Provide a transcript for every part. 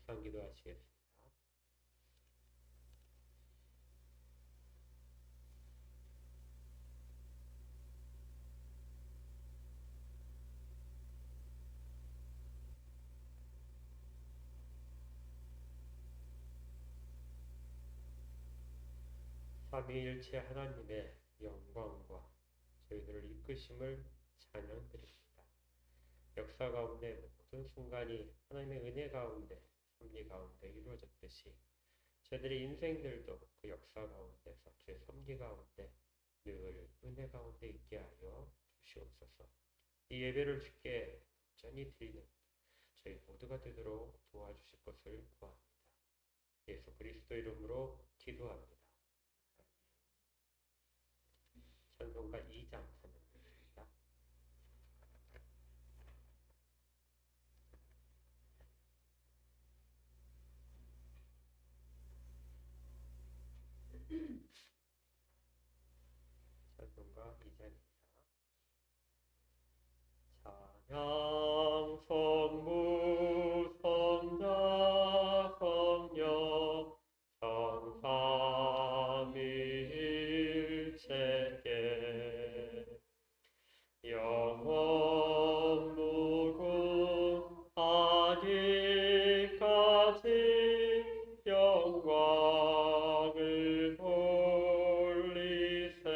묵상기도 하시겠습니다. 삼위일체 하나님의 영광과 저희들을 이끄심을 찬양드립니다. 역사 가운데 모든 순간이 하나님의 은혜 가운데, 섭리 가운데 이루어졌듯이 저희들의 인생들도 그 역사 가운데서 주의 섭리 가운데 늘 은혜 가운데 있게 하여 주시옵소서. 이 예배를 주께 온전히 드리는 저희 모두가 되도록 도와주실 것을 구합니다. 예수 그리스도 이름으로 기도합니다. 찬송가 2장 찬양드립니다. 찬송가 2장입니다. 찬양 성부 성자 성령 성삼위일체께 영원 무궁하기까지 영광을 돌리세.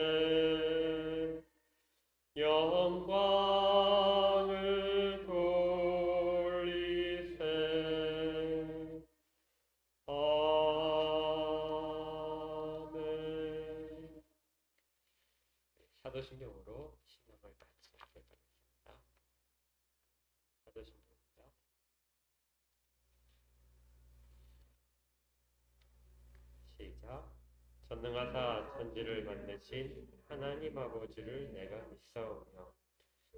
영광을 돌리세. 아멘. 사도신경으로 신앙을 같이 고백하겠습니다. 사도신경입니다. 시작. 전능하사 천지를 만드신 하나님 아버지를 내가 믿사오며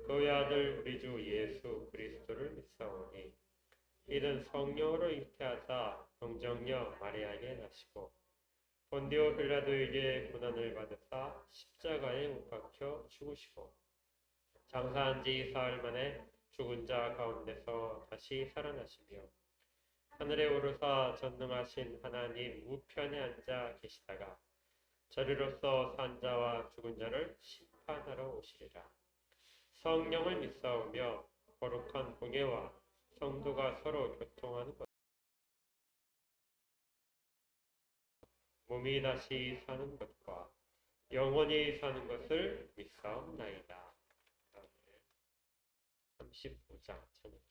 그 외아들 우리 주 예수 그리스도를 믿사오니 이는 성령으로 잉태하사 동정녀 마리아에게 나시고 본디오 빌라도에게 고난을 받으사 십자가에 못 박혀 죽으시고 장사한 지 사흘 만에 죽은 자 가운데서 다시 살아나시며 하늘에 오르사 전능하신 하나님 우편에 앉아 계시다가 저리로서 산 자와 죽은 자를 심판하러 오시리라. 성령을 믿사오며 거룩한 공예와 성도가 서로 교통하는 것, 몸이 다시 사는 것과 영원히 사는 것을 믿사옵나이다. 35장 찬양합니다.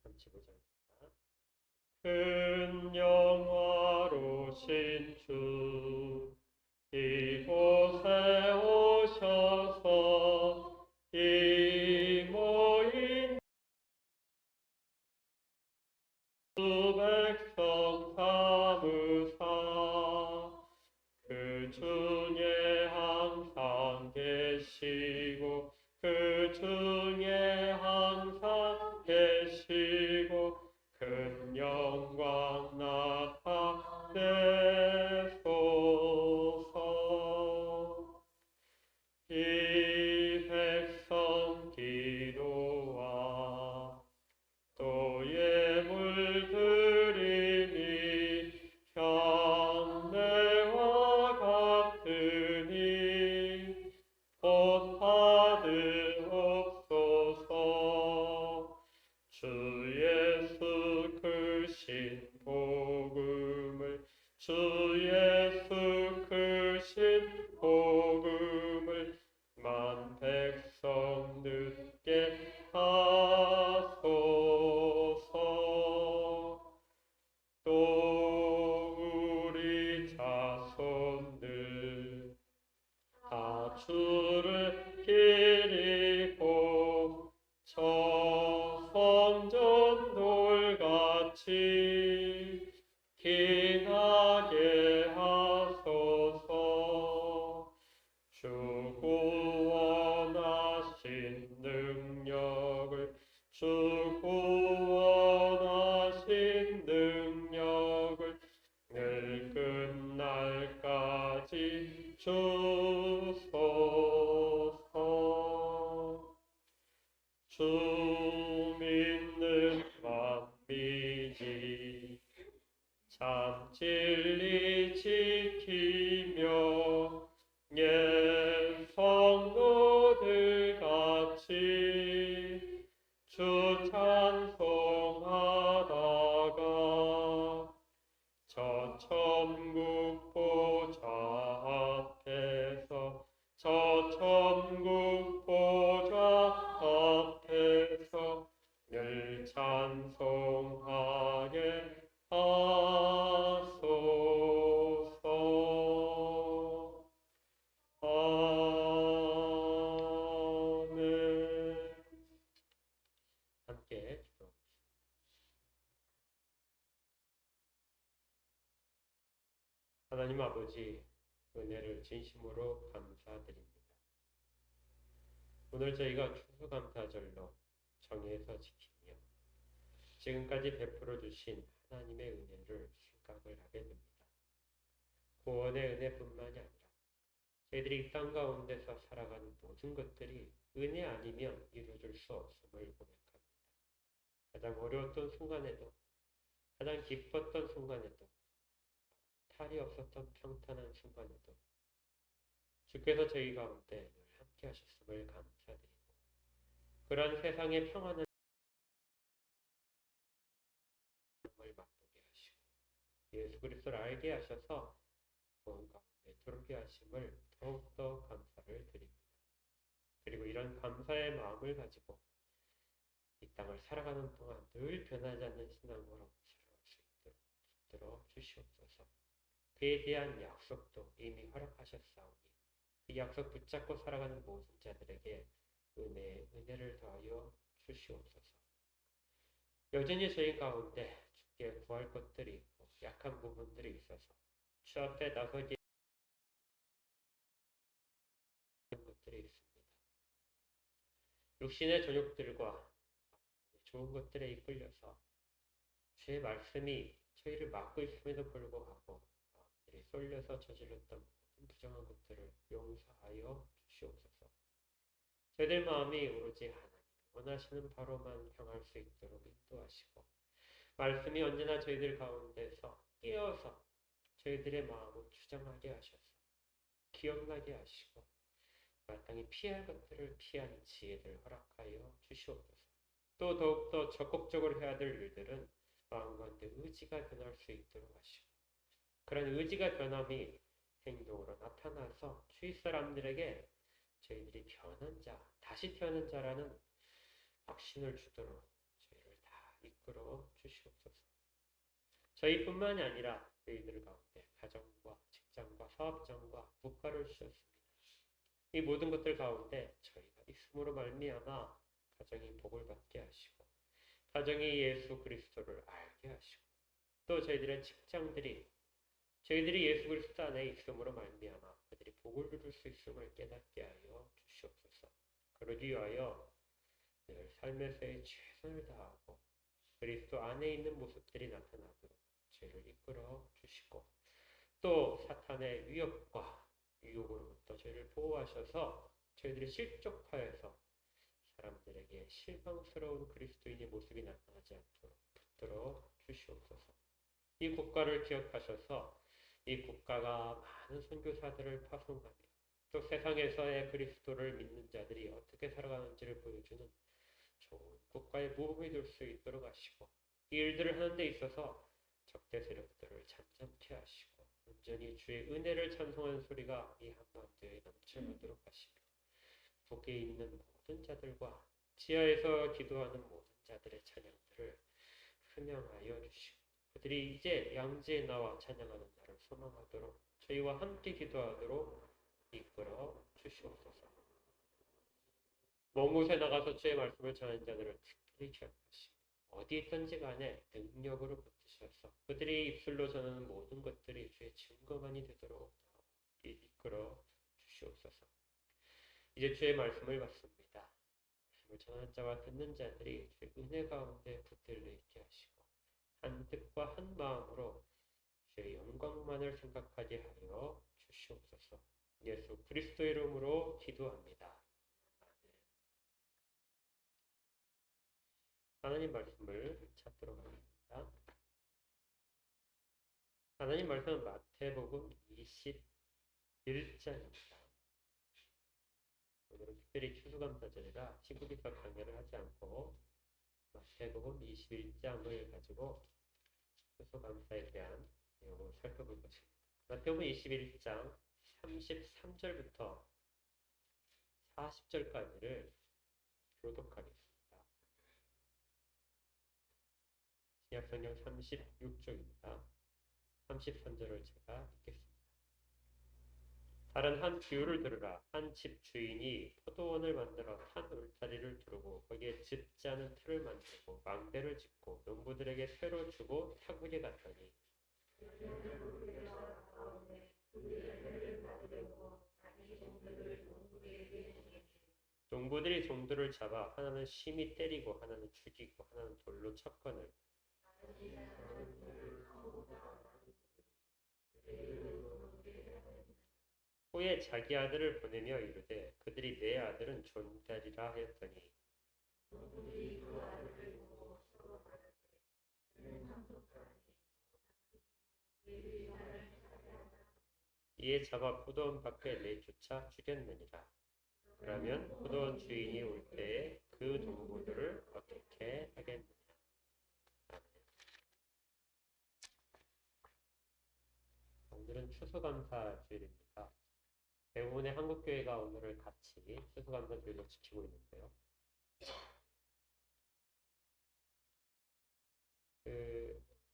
35장입니다. 큰 영화로신 주 이곳에 오셔서 이 모인 주 백성 삼으사 그 중에 항상 계시고 그 중에 항상 계시고 큰 영광 나타내소서. 이 백성 기도와 또 예물 드림이 현대와 같으니 곧 받으옵소서. 주 예수 크신 복음을 주 예수 크신 복음을 만 백성 듣게 하소서. 또 우리 자손들 다 주를 기리고 저 성전 돌같이 기나게 하소서. 주 구원하신 능력을 주 구원하신 능력을 늘 끝날까지 가지소서. 주 믿는 만민이 참 진리 지키며 옛 성도들 같이 주 찬송하다가 저 천국 보좌 앞에서 늘 찬송하게 하소서. 아멘. 함께 기도합시다. 하나님 아버지, 은혜를 진심으로 감사드립니다. 오늘 저희가 추수감사절로 정해서 지키며 지금까지 베풀어 주신 하나님의 은혜를 생각을 하게 됩니다. 구원의 은혜뿐만이 아니라 저희들이 이 땅 가운데서 살아가는 모든 것들이 은혜 아니면 이루어질 수 없음을 고백합니다. 가장 어려웠던 순간에도, 가장 기뻤던 순간에도, 탈이 없었던 평탄한 순간에도 주께서 저희 가운데 늘 함께 하셨음을 감사드리고, 그런 세상의 평안을 맛보게 하시고 예수 그리스도를 알게 하셔서 구원 가운데 들어오게 하심을 더욱더 감사를 드립니다. 그리고 이런 감사의 마음을 가지고 이 땅을 살아가는 동안 늘 변하지 않는 신앙으로 살아갈 수 있도록 붙들어 주시옵소서. 그에 대한 약속도 이미 허락하셨사오니 그 약속 붙잡고 살아가는 모든 자들에게 은혜를 더하여 주시옵소서. 여전히 저희 가운데 주께 구할 것들이 있고 약한 부분들이 있어서 주 앞에 나서기 것들이 있습니다. 육신의 정욕들과 좋은 것들에 이끌려서 주의 말씀이 저희를 막고 있음에도 불구하고 마음들이 쏠려서 저질렀던 모든 부정한 것들을 용서하여 주시옵소서. 저희들 마음이 오로지 하나님 원하시는 바로만 향할 수 있도록 인도하시고, 말씀이 언제나 저희들 가운데서 끼어서 저희들의 마음을 주장하게 하셔서 기억나게 하시고 마땅히 피할 것들을 피하는 지혜를 허락하여 주시옵소서. 또 더욱더 적극적으로 해야 될 일들은 마음 가운데 의지가 변할 수 있도록 하시고, 그런 의지가 변함이 행동으로 나타나서 주위 사람들에게 저희들이 변한 자, 다시 태어난 자라는 확신을 주도록 저희를 다 이끌어 주시옵소서. 저희뿐만이 아니라 저희들 가운데 가정과 직장과 사업장과 국가를 주셨습니다. 이 모든 것들 가운데 저희가 있음으로 말미암아 가정이 복을 받게 하시고, 가정이 예수 그리스도를 알게 하시고, 또 저희들의 직장들이 저희들이 예수 그리스도 안에 있음으로 말미암아 그들이 복을 누릴 수 있음을 깨닫게 하여 주시옵소서. 그러기 위하여 늘 삶에서의 최선을 다하고 그리스도 안에 있는 모습들이 나타나도록 저희를 이끌어 주시고, 또 사탄의 위협과 유혹으로부터 저희를 보호하셔서 저희들이 실족하여서 사람들에게 실망스러운 그리스도인의 모습이 나타나지 않도록 붙들어 주시옵소서. 이 국가를 기억하셔서 이 국가가 많은 선교사들을 파송하며 또 세상에서의 그리스도를 믿는 자들이 어떻게 살아가는지를 보여주는 좋은 국가의 모범이 될 수 있도록 하시고, 이 일들을 하는 데 있어서 적대 세력들을 잠잠케 하시고 온전히 주의 은혜를 찬송하는 소리가 이 한반도에 넘쳐나도록 하시며, 북에 있는 모든 자들과 지하에서 기도하는 모든 자들의 찬양들을 흠양하여 주시고, 그들이 이제 양지에 나와 찬양하는 날을 소망하도록 저희와 함께 기도하도록 이끌어 주시옵소서. 먼 곳에 나가서 주의 말씀을 전하는 자들을 특별히 기억하시고 어디 있든지 간에 능력으로 붙드셔서 그들이 입술로 전하는 모든 것들이 주의 증거만이 되도록 이끌어 주시옵소서. 이제 주의 말씀을 받습니다. 말씀을 전하는 자와 듣는 자들이 주의 은혜 가운데 붙들려 있게 하시고 한 뜻과 한 마음으로 주의 영광만을 생각하게 하여 주시옵소서. 예수 그리스도의 이름으로 기도합니다. 하나님 말씀을 찾도록 하겠습니다. 하나님 말씀은 마태복음 21장입니다. 오늘은 특별히 추수감사절이라 시국에서 강연을 하지 않고 마태복음 21장을 가지고 추수감사에 대한 내용을 살펴볼 것입니다. 마태복음 21장 33절부터 40절까지를 교독하겠습니다. 신약성경 36쪽입니다. 33절을 제가 읽겠습니다. 다른 한 비유를 들으라. 한 집 주인이 포도원을 만들어 산 울타리를 두르고 거기에 즙자는 틀을 만들고 망대를 짓고 농부들에게 쇠로 주고 타국에 갔더니 농부들이 종들을 잡아 하나는 심히 때리고 하나는 죽이고 하나는 돌로 쳤거늘 후에 자기 아들을 보내며 이르되 그들이 내 아들은 존귀하리라 하였더니 이에 잡아 포도원 밖에 내쫓아 죽였느니라. 그러면 포도원 주인이 올 때에 그 농부들을 어떻게 하겠느냐. 오늘은 추수감사 주일입니다. 대부분의 한국교회가 오늘을 같이 추수감사 주일로 지키고 있는데요.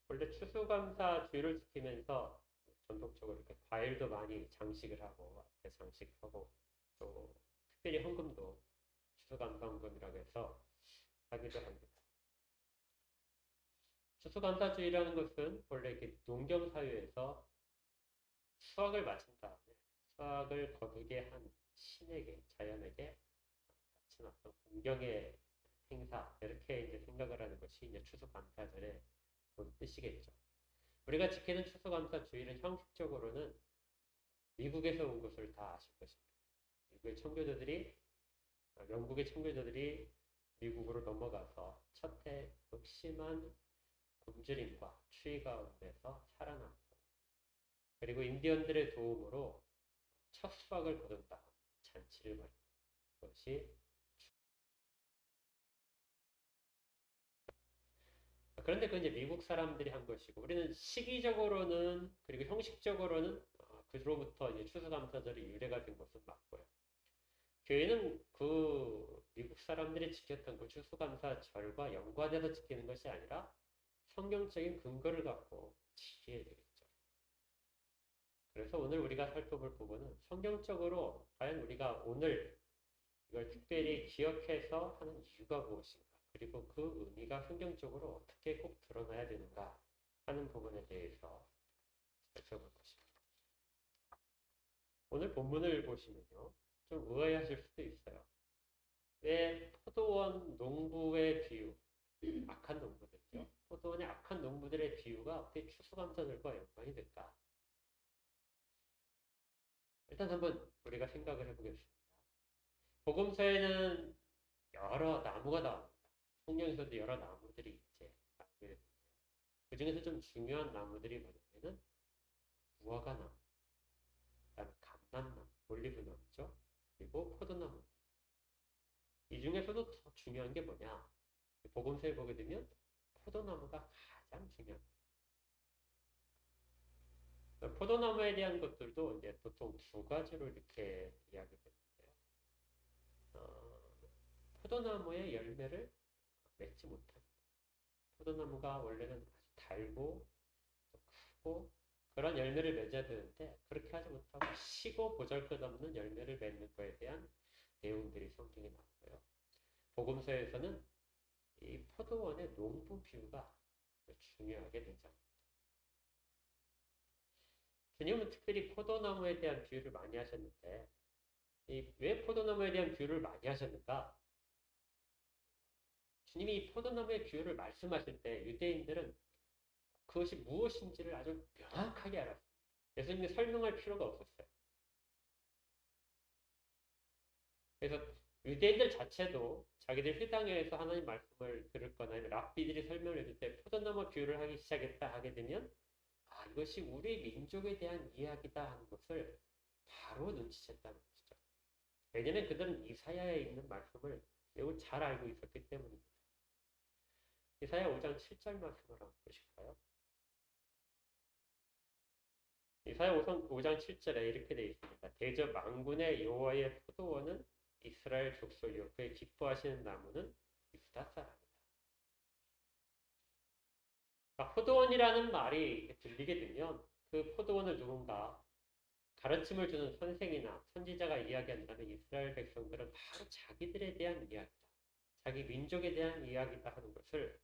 원래 추수감사 주일을 지키면서 전통적으로 이렇게 과일도 많이 장식을 하고 앞에 장식하고 또 특별히 헌금도 추수감사 헌금이라고 해서 하기도 합니다. 추수감사 주일이라는 것은 원래 이렇게 농경 사회에서 수확을 마친 다음에 수확을 거두게 한 신에게 자연에게 바친 어떤 공경의 행사 이렇게 이제 생각을 하는 것이 이제 추수감사절의 본 뜻이겠죠. 우리가 지키는 추수감사 주일은 형식적으로는 미국에서 온 것을 다 아실 것입니다. 영국의 청교도들이 미국으로 넘어가서 첫해 극심한 굶주림과 추위 가운데서 살아남고 그리고 인디언들의 도움으로 첫 수확을 거둔다 잔치를 벌인다. 그것이 그런데 그건 이제 미국 사람들이 한 것이고 우리는 시기적으로는 그리고 형식적으로는 그로부터 이제 추수감사절이 유래가 된 것은 맞고요. 교회는 그 미국 사람들이 지켰던 그 추수감사절과 연관해서 지키는 것이 아니라 성경적인 근거를 갖고 지켜야 되겠죠. 그래서 오늘 우리가 살펴볼 부분은 성경적으로 과연 우리가 오늘 이걸 특별히 기억해서 하는 이유가 무엇인가, 그리고 그 의미가 성경적으로 어떻게 꼭 드러나야 되는가 하는 부분에 대해서 살펴볼 것입니다. 오늘 본문을 보시면요, 좀 의아해하실 수도 있어요. 왜 포도원 농부의 비유, 악한 농부들이죠. 포도원의 악한 농부들의 비유가 어떻게 추수감사절과 연관이 될까? 일단 한번 우리가 생각을 해보겠습니다. 복음서에는 여러 나무가 나옵니다. 성경에서도 여러 나무들이 이제 나오게 됩니다. 그 중에서 좀 중요한 나무들이 뭐냐면은 무화과나무, 그다음에 감람나무, 올리브나무죠. 그리고 포도나무. 이 중에서도 더 중요한 게 뭐냐? 복음서에 보게 되면 포도나무가 가장 중요합니다. 포도나무에 대한 것들도 이제 보통 두 가지로 이렇게 이야기됩니다. 포도나무의 열매를 맺지 못합니다. 포도나무가 원래는 아주 달고 크고 그런 열매를 맺어야 되는데 그렇게 하지 못하고 시고 보잘것없는 열매를 맺는 것에 대한 내용들이 성경에 나오고요. 복음서에서는 이 포도원의 농부 비유가 중요하게 등장합니다. 주님은 특별히 포도나무에 대한 비유를 많이 하셨는데 왜 포도나무에 대한 비유를 많이 하셨는가? 주님이 이 포도나무의 비유를 말씀하실 때 유대인들은 그것이 무엇인지를 아주 명확하게 알았습니다. 예수님이 설명할 필요가 없었어요. 그래서 유대인들 자체도 자기들 회당에서 하나님 말씀을 들을 거나 아니면 랍비들이 설명을 해줄 때 포도나무 비유를 하기 시작했다 하게 되면 이것이 우리 민족에 대한 이야기다 하는 것을 바로 눈치챘다는 것이죠. 왜냐하면 그들은 이사야에 있는 말씀을 매우 잘 알고 있었기 때문입니다. 이사야 5장 7절 말씀을 한번 보실까요? 이사야 5장 7절에 이렇게 되어 있습니다. 대저 만군의 여호와의 포도원은 이스라엘 족속이요 그의 기뻐하시는 나무는 유다 사람이다. 포도원이라는 말이 들리게 되면 그 포도원을 누군가 가르침을 주는 선생이나 선지자가 이야기한다면 이스라엘 백성들은 바로 자기들에 대한 이야기다. 자기 민족에 대한 이야기다 하는 것을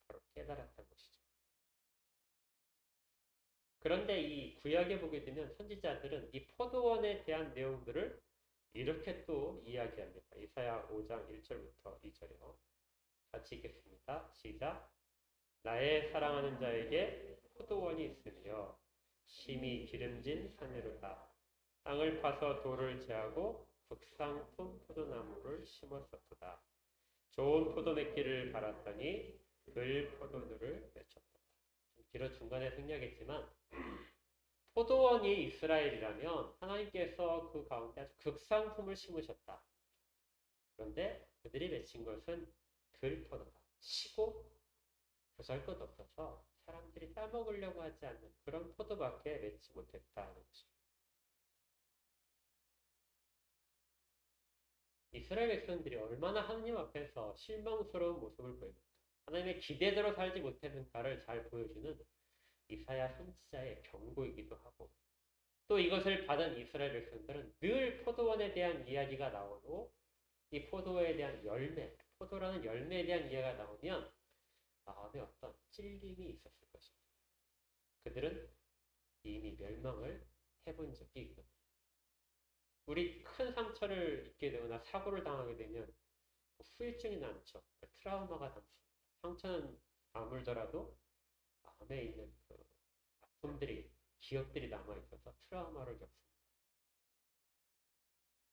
바로 깨달았던 것이죠. 그런데 이 구약에 보게 되면 선지자들은 이 포도원에 대한 내용들을 이렇게 또 이야기합니다. 이사야 5장 1절부터 2절이요. 같이 읽겠습니다. 시작. 나의 사랑하는 자에게 포도원이 있으며 심히 기름진 산으로다. 땅을 파서 돌을 제하고 극상품 포도나무를 심었었도다. 좋은 포도 맺기를 바랐더니 글 포도들을 맺혔다. 길어 중간에 생략했지만 포도원이 이스라엘이라면 하나님께서 그 가운데 아주 극상품을 심으셨다. 그런데 그들이 맺힌 것은 들포도다. 시고 보잘것 없어서 사람들이 따먹으려고 하지 않는 그런 포도밖에 맺지 못했다는 것입니다. 이스라엘 백성들이 얼마나 하나님 앞에서 실망스러운 모습을 보입니까? 하나님의 기대대로 살지 못했는가를 잘 보여주는 이사야 선지자의 경고이기도 하고 또 이것을 받은 이스라엘 백성들은 늘 포도원에 대한 이야기가 나오고 이 포도에 대한 열매, 포도라는 열매에 대한 이야기가 나오면 마음에 어떤 찔림이 있었을 것입니다. 그들은 이미 멸망을 해본 적이 있거든요. 우리 큰 상처를 입게 되거나 사고를 당하게 되면 후유증이 남죠. 트라우마가 남습니다. 상처는 아물더라도 마음에 있는 그 아픔들이, 기억들이 남아있어서 트라우마를 겪습니다.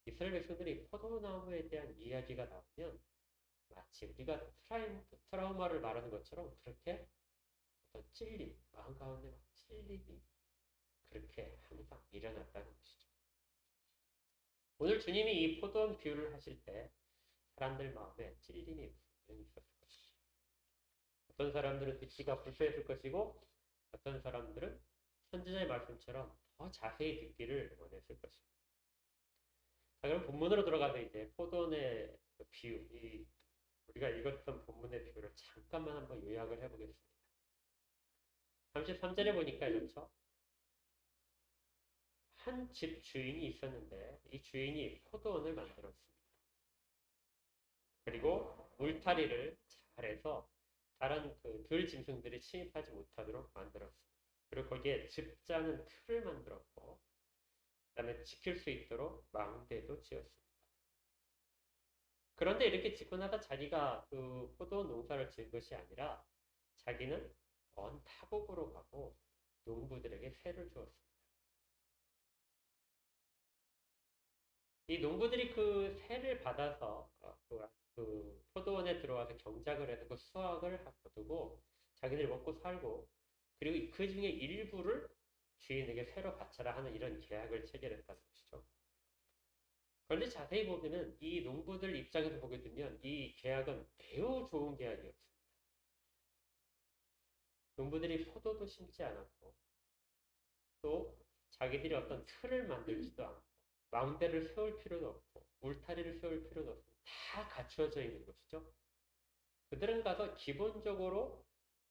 이스라엘 백성들이 포도나무에 대한 이야기가 나오면 마치 우리가 트라우마를 말하는 것처럼 그렇게 어떤 찔림, 마음 가운데 막 찔림이 그렇게 항상 일어났다는 것이죠. 오늘 주님이 이 포도원 비유를 하실 때 사람들 마음에 찔림이 분명히 있었을 것입니다. 어떤 사람들은 듣기가 불편했을 것이고 어떤 사람들은 선지자의 말씀처럼 더 자세히 듣기를 원했을 것입니다. 자, 그럼 본문으로 들어가서 이제 포도원의 그 비유, 우리가 읽었던 본문의 비유를 잠깐만 한번 요약을 해보겠습니다. 33절에 보니까 이렇죠. 한 집 주인이 있었는데 이 주인이 포도원을 만들었습니다. 그리고 울타리를 잘해서 다른 그 들 짐승들이 침입하지 못하도록 만들었습니다. 그리고 거기에 즙자는 틀을 만들었고 그 다음에 지킬 수 있도록 망대도 지었습니다. 그런데 이렇게 짓고 나서 자기가 그 포도 농사를 지은 것이 아니라 자기는 먼 타국으로 가고 농부들에게 세를 주었습니다. 이 농부들이 그 세를 받아서 그 포도원에 들어와서 경작을 해서 그 수확을 거두고 자기들이 먹고 살고 그리고 그 중에 일부를 주인에게 새로 바쳐라 하는 이런 계약을 체결했다는 것이죠. 그런데 자세히 보면은 이 농부들 입장에서 보게 되면 이 계약은 매우 좋은 계약이었습니다. 농부들이 포도도 심지 않았고 또 자기들이 어떤 틀을 만들지도 않고 망대를 세울 필요도 없고 울타리를 세울 필요도 없고 다 갖추어져 있는 것이죠. 그들은 가서 기본적으로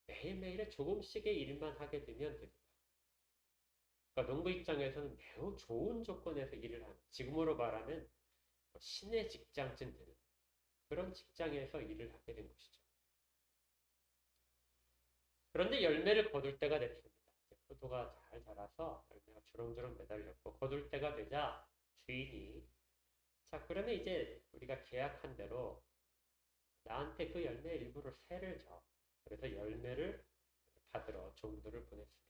매일매일 조금씩의 일만 하게 되면 됩니다. 그러니까 농부 입장에서는 매우 좋은 조건에서 일을 하는, 지금으로 말하면 신의 직장쯤 되는 그런 직장에서 일을 하게 된 것이죠. 그런데 열매를 거둘 때가 됐습니다. 포도가 잘 자라서 열매가 주렁주렁 매달렸고 거둘 때가 되자 주인이 자 그러면 이제 우리가 계약한 대로 나한테 그 열매 일부를 세를 줘. 그래서 열매를 받으러 종들을 보냈습니다.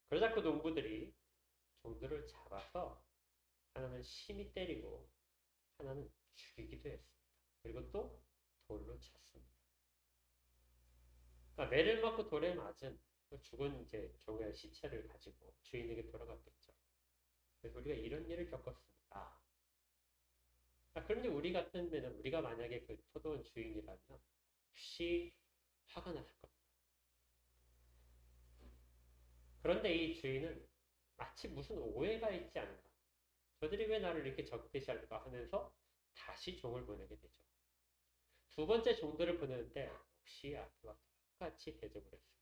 그러자 그 농부들이 종들을 잡아서 하나는 심히 때리고 하나는 죽이기도 했습니다. 그리고 또 돌로 쳤습니다. 그러니까 매를 맞고 돌에 맞은 그 죽은 이제 종의 시체를 가지고 주인에게 돌아갔겠죠. 그래서 우리가 이런 일을 겪었습니다. 그런데 우리 같으면 우리가 만약에 그 포도원 주인이라면 혹시 화가 났을 겁니다. 그런데 이 주인은 마치 무슨 오해가 있지 않은가. 저들이 왜 나를 이렇게 적대시할까 하면서 다시 종을 보내게 되죠. 두 번째 종들을 보내는데 역시 앞과 똑같이 대접을 했습니다.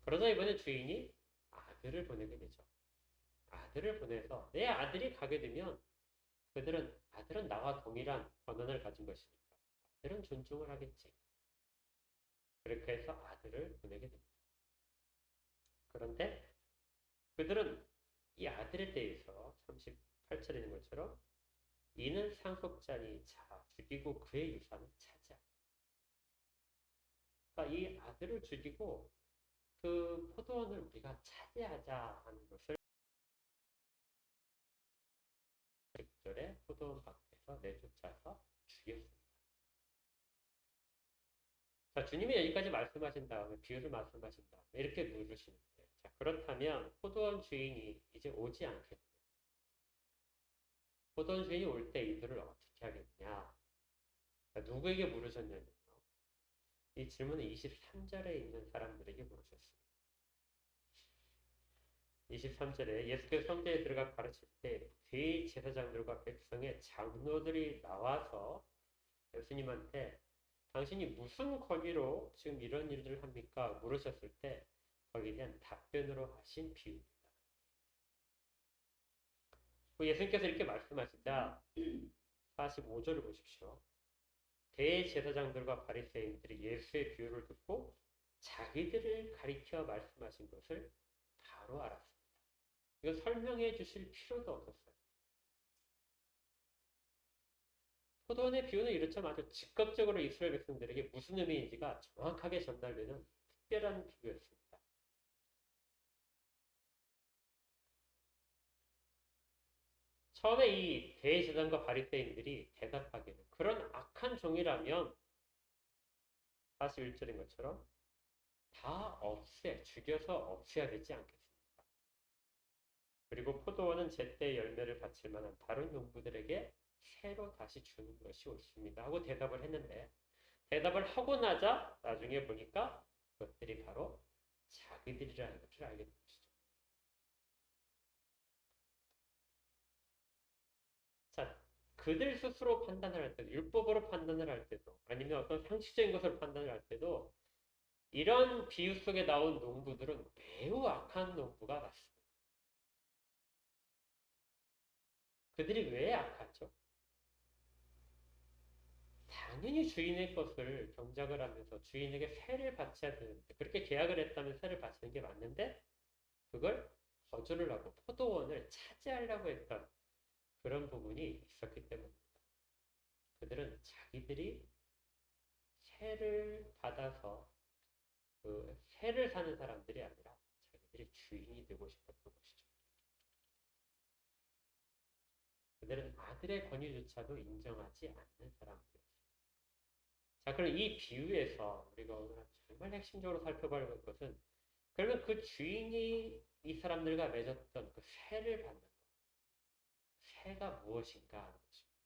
그러자 이번에 주인이 아들을 보내게 되죠. 아들을 보내서 내 아들이 가게 되면 아들은 나와 동일한 권한을 가진 것이니까 아들은 존중을 하겠지. 그렇게 해서 아들을 보내게 됩니다. 그런데 그들은 이 아들에 대해서 38절에 있는 것처럼 이는 상속자니 자 죽이고 그의 유산을 차지하자. 그러니까 이 아들을 죽이고 그 포도원을 우리가 차지하자 하는 것을 6절에 포도원 밖에서 내쫓아서 죽였습니다. 자, 주님이 여기까지 말씀하신 다음에 비유를 말씀하신 다음에 이렇게 물으시는데 자, 그렇다면 포도원 주인이 이제 오지 않겠느냐? 포도원 주인이 올 때 이들을 어떻게 하겠냐? 자, 누구에게 물으셨냐면요. 이 질문은 23절에 있는 사람들에게 물으셨습니다. 23절에 예수께서 성전에 들어가 가르칠 때 대제사장들과 백성의 장로들이 나와서 예수님한테 당신이 무슨 권위로 지금 이런 일들을 합니까? 물으셨을 때 거기에 대한 답변으로 하신 비유입니다. 예수님께서 이렇게 말씀하시자 45절을 보십시오. 대제사장들과 바리새인들이 예수의 비유를 듣고 자기들을 가리켜 말씀하신 것을 바로 알았습니다. 이거 설명해 주실 필요도 없었어요. 포도원의 비유는 이렇죠. 아주 즉각적으로 이스라엘 백성들에게 무슨 의미인지가 정확하게 전달되는 특별한 비유였습니다. 처음에 이 대제사장과 바리새인들이 대답하기는 그런 악한 종이라면 41절인 것처럼 다 죽여서 없애야 되지 않겠습니까? 그리고 포도원은 제때 열매를 바칠 만한 다른 농부들에게 새로 다시 주는 것이 옳습니다. 하고 대답을 했는데 대답을 하고 나자 나중에 보니까 그것들이 바로 자기들이라는 것을 알게 된 것이죠. 자, 그들 스스로 판단을 할 때도 율법으로 판단을 할 때도 아니면 어떤 상식적인 것을 판단을 할 때도 이런 비유 속에 나온 농부들은 매우 악한 농부가 맞습니다. 그들이 왜 악하죠? 당연히 주인의 것을 경작을 하면서 주인에게 세를 바쳐야 되는데 그렇게 계약을 했다면 세를 바치는 게 맞는데 그걸 거절을 하고 포도원을 차지하려고 했던 그런 부분이 있었기 때문입니다. 그들은 자기들이 세를 받아서 그 세를 사는 사람들이 아니라 자기들이 주인이 되고 싶었던 것이죠. 그들은 아들의 권위조차도 인정하지 않는 사람들이었습니다. 자, 그럼 이 비유에서 우리가 오늘 정말 핵심적으로 살펴볼 것은 그러면 그 주인이 이 사람들과 맺었던 그 세를 받는 것, 세가 무엇인가 하는 것입니다.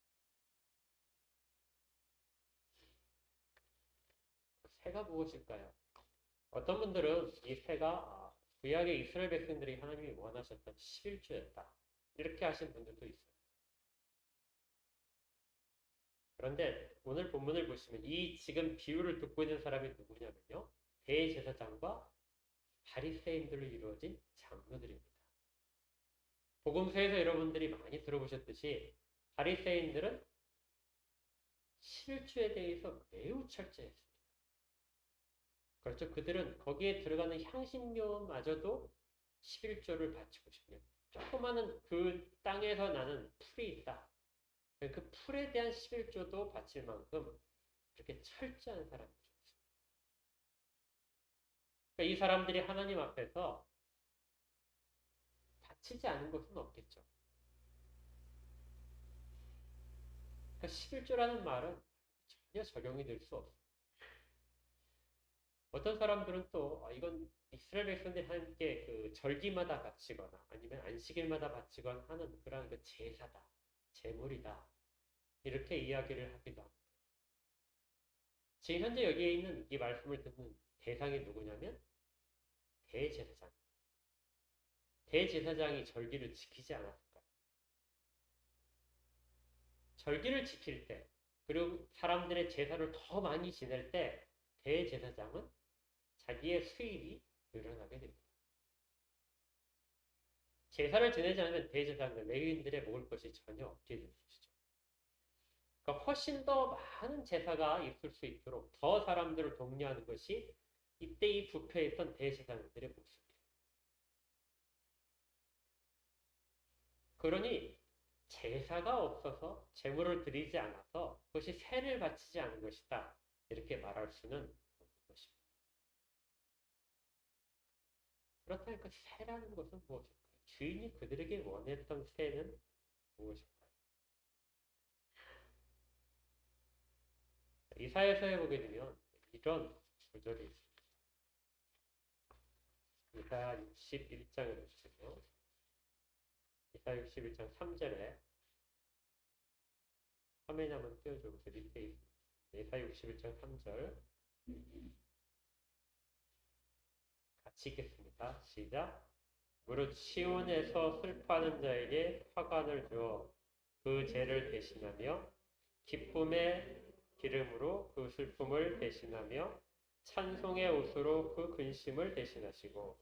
그 세가 무엇일까요? 어떤 분들은 이 세가 구약의 이스라엘 백성들이 하나님이 원하셨던 11조였다. 이렇게 하신 분들도 있어요. 그런데 오늘 본문을 보시면 이 지금 비유를 듣고 있는 사람이 누구냐면요. 대제사장과 바리새인들로 이루어진 장로들입니다. 복음서에서 여러분들이 많이 들어보셨듯이 바리새인들은 11조에 대해서 매우 철저했습니다. 그렇죠. 그들은 거기에 들어가는 향신료마저도 11조를 바치고 싶네요. 조그마한 그 땅에서 나는 풀이 있다. 그 풀에 대한 11조도 바칠 만큼 그렇게 철저한 사람들이었어요. 그러니까 이 사람들이 하나님 앞에서 바치지 않은 것은 없겠죠. 그러니까 11조라는 말은 전혀 적용이 될 수 없어요. 어떤 사람들은 또 이건 이스라엘 백성들이 함께 그 절기마다 바치거나 아니면 안식일마다 바치거나 하는 그런 그 제사다, 제물이다 이렇게 이야기를 하기도 합니다. 지금 현재 여기에 있는 이 말씀을 듣는 대상이 누구냐면 대제사장. 대제사장이 절기를 지키지 않았을까요? 절기를 지킬 때 그리고 사람들의 제사를 더 많이 지낼 때 대제사장은 자기의 수입이 늘어나게 됩니다. 제사를 지내지 않으면 대제사장은 레위인들의 먹을 것이 전혀 없게 되는 것이죠. 그러니까 훨씬 더 많은 제사가 있을 수 있도록 더 사람들을 독려하는 것이 이때 이 부패에 있던 대제사장들의 모습이에요. 그러니 제사가 없어서 제물을 드리지 않아서 그것이 세를 바치지 않은 것이다. 이렇게 말할 수는 없는 것입니다. 그렇다면 그 세라는 것은 무엇일까요? 주인이 그들에게 원했던 세는 무엇일까요? 이사야서에 보게 되면 이런 구절이 있습니다. 이사야 61장을 보시면 이사야 61장 3절에 화면에 한번 띄워주고 그 밑에 있습니다. 이사야 61장 3절 같이 읽겠습니다. 시작. 무릇 시온에서 슬퍼하는 자에게 화관을 주어 그 죄를 대신하며 기쁨의 기름으로 그 슬픔을 대신하며 찬송의 옷으로 그 근심을 대신하시고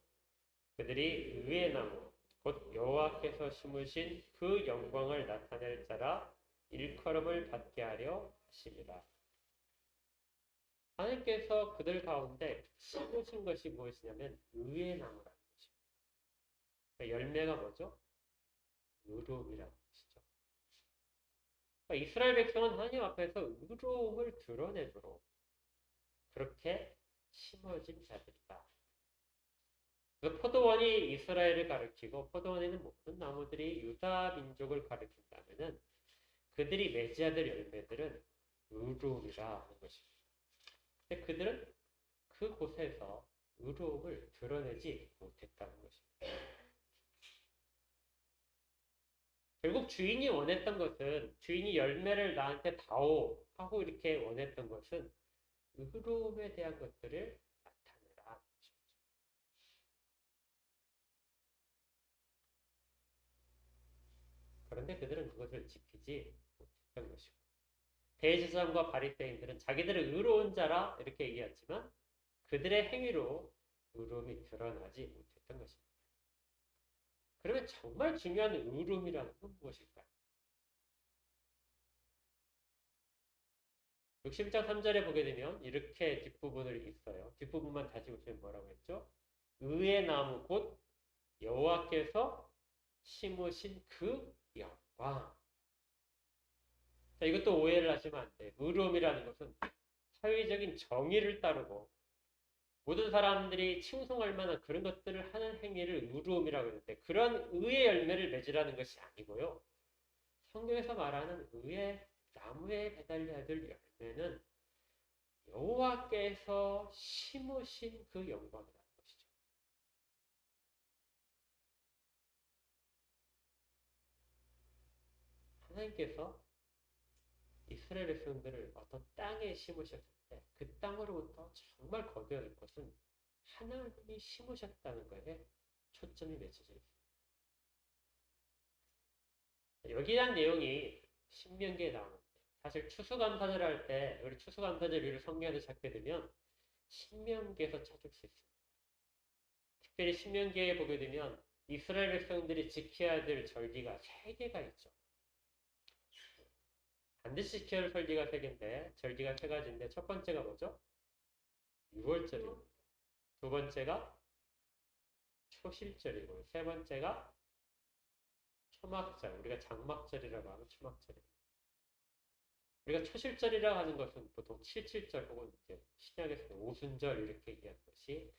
그들이 의의 나무 곧 여호와께서 심으신 그 영광을 나타낼 자라 일컬음을 받게 하려 하십니다. 하나님께서 그들 가운데 심으신 것이 무엇이냐면 의의 나무라는 것입니다. 그러니까 열매가 뭐죠? 의로움이라는 것이죠. 그러니까 이스라엘 백성은 하나님 앞에서 의로움을 드러내도록 그렇게 심어진 자들이다. 그래서 포도원이 이스라엘을 가리키고 포도원에는 모든 나무들이 유다 민족을 가리킨다면은 그들이 맺어야 될 열매들은 의로움이라 하는 것입니다. 근데 그들은 그곳에서 의로움을 드러내지 못했다는 것입니다. 결국 주인이 원했던 것은 주인이 열매를 나한테 다오 하고 이렇게 원했던 것은 의로움에 대한 것들을 나타내라. 그런데 그들은 그것을 지키지 못했던 것이고 대제사장과 바리새인들은 자기들은 의로운 자라 이렇게 얘기했지만 그들의 행위로 의로움이 드러나지 못했던 것입니다. 그러면 정말 중요한 의로움이라는 건 무엇일까요? 61장 3절에 보게 되면 이렇게 뒷부분을 있어요. 뒷부분만 다시 보시면 뭐라고 했죠? 의의 나무 곧 여호와께서 심으신 그 영광. 자, 이것도 오해를 하시면 안 돼요. 의로움이라는 것은 사회적인 정의를 따르고 모든 사람들이 칭송할 만한 그런 것들을 하는 행위를 의로움이라고 하는데 그런 의의 열매를 맺으라는 것이 아니고요. 성경에서 말하는 의의 나무에 매달려야 될 열매는 여호와께서 심으신 그 영광이라는 것이죠. 하나님께서 이스라엘 백성들을 어떤 땅에 심으셨을 때 그 땅으로부터 정말 거둬야 될 것은 하나님이 심으셨다는 것에 초점이 맺혀져 있습니다. 여기에 대한 내용이 신명기에 나오는데 사실 추수감사절 할 때 우리 추수감사절 성경에서 찾게 되면 신명기에서 찾을 수 있습니다. 특별히 신명기에 보게 되면 이스라엘 백성들이 지켜야 될 절기가 3개가 있죠. 반드시 지켜야 할 절기가 3개인데 절기가 3가지인데 첫 번째가 뭐죠? 6월절입니다. 두 번째가 초실절이고 세 번째가 초막절, 우리가 장막절이라고 하는 초막절입니다. 우리가 초실절이라고 하는 것은 보통 7.7절 혹은 이제 신약에서 오순절 이렇게 얘기하는 것이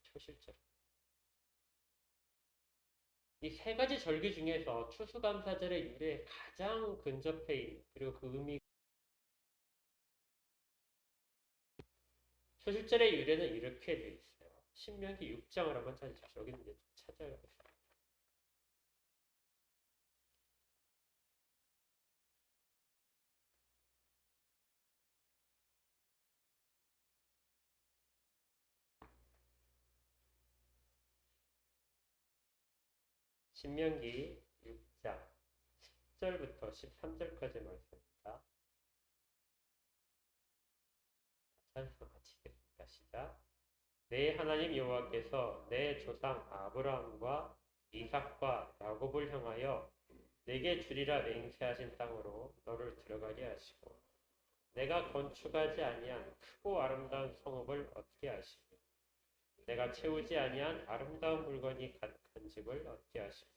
초실절입니다. 이 3가지 절기 중에서 추수감사절의 유래에 가장 근접해 있는 그리고 그 의미 초실절의 유래는 이렇게 되어 있어요. 신명기 6장을 한번 찾으십시오. 여기는 이제 찾아야겠어요. 신명기 6장 10절부터 13절까지 말씀입니다. 찬송 같이 읽겠습니다. 시작. 내 하나님 여호와께서 내 조상 아브라함과 이삭과 야곱을 향하여 내게 주리라 맹세하신 땅으로 너를 들어가게 하시고 내가 건축하지 아니한 크고 아름다운 성읍을 얻게 하시고 내가 채우지 아니한 아름다운 물건이 가득한 집을 얻게 하시며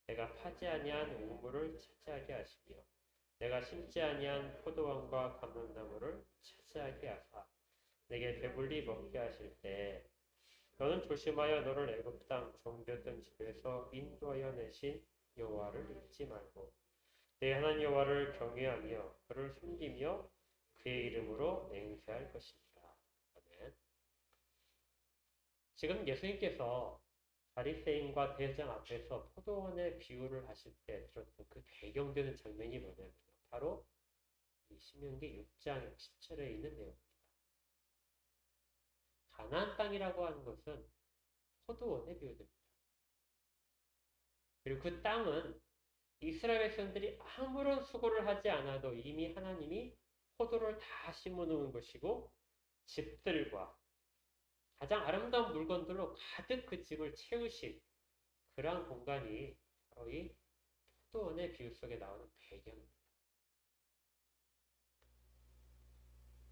내가 파지 아니한 우물을 차지하게 하시며 내가 심지 아니한 포도원과 감람나무를 차지하게 하사 내게 배불리 먹게 하실 때 너는 조심하여 너를 애굽 땅 종되었던 집에서 인도하여 내신 여호와를 잊지 말고 내 하나님 여호와를 경외하며 그를 숨기며 그의 이름으로 맹세할 것입니다. 아멘. 지금 예수님께서 바리새인과 대제사장 앞에서 포도원의 비유를 하실 때 들었던 그 배경되는 장면이 뭐냐면 바로 이 신명기 6장 10절에 있는 내용입니다. 가나안 땅이라고 하는 것은 포도원에 비유됩니다. 그리고 그 땅은 이스라엘 백성들이 아무런 수고를 하지 않아도 이미 하나님이 포도를 다 심어놓은 것이고 집들과 가장 아름다운 물건들로 가득 그 집을 채우신 그러한 공간이 바로 이 포도원의 비유 속에 나오는 배경입니다.